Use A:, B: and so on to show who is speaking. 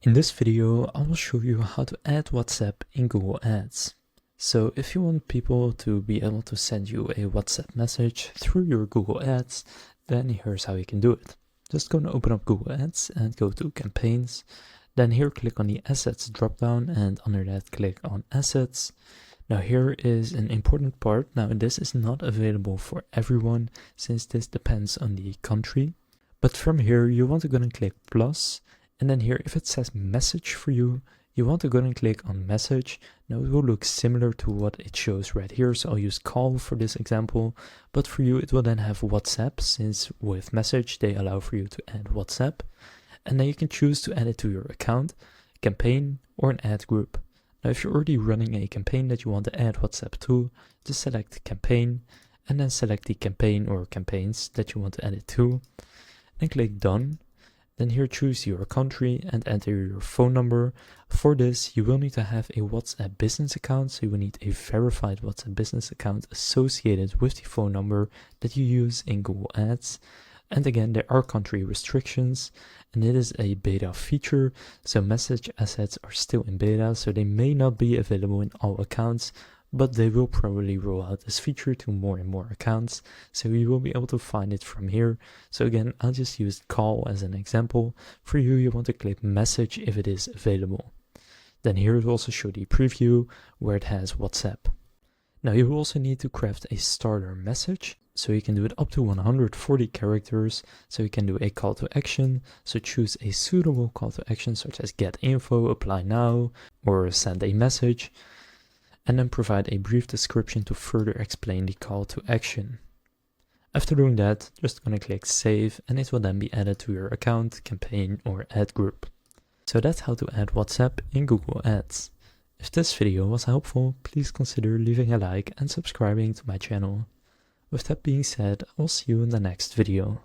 A: In this video, I will show you how to add WhatsApp in Google Ads. So if you want people to be able to send you a WhatsApp message through your Google Ads, then here's how you can do it. Just go and open up Google Ads and go to Campaigns. Then here click on the Assets dropdown and under that click on Assets. Now here is an important part. Now this is not available for everyone since this depends on the country. But from here you want to go and click plus. And then here, if it says message for you, you want to go and click on message. Now it will look similar to what it shows right here. So I'll use call for this example, but for you, it will then have WhatsApp since with message, they allow for you to add WhatsApp. And then you can choose to add it to your account, campaign, or an ad group. Now, if you're already running a campaign that you want to add WhatsApp to, just select campaign and then select the campaign or campaigns that you want to add it to and click done. Then here choose your country and enter your phone number. For this, you will need to have a WhatsApp business account, so you will need a verified WhatsApp business account associated with the phone number that you use in Google Ads. And again, there are country restrictions, and it is a beta feature, so message assets are still in beta, so they may not be available in all accounts, but they will probably roll out this feature to more and more accounts, so you will be able to find it from here. So again, I'll just use call as an example. For you, you want to click message if it is available. Then here it will also show the preview where it has WhatsApp. Now you will also need to craft a starter message, so you can do it up to 140 characters. So you can do a call to action, so choose a suitable call to action such as get info, apply now, or send a message. And then provide a brief description to further explain the call to action. After doing that, just gonna click save and it will then be added to your account, campaign or ad group. So that's how to add WhatsApp in Google Ads. If this video was helpful, please consider leaving a like and subscribing to my channel. With that being said, I'll see you in the next video.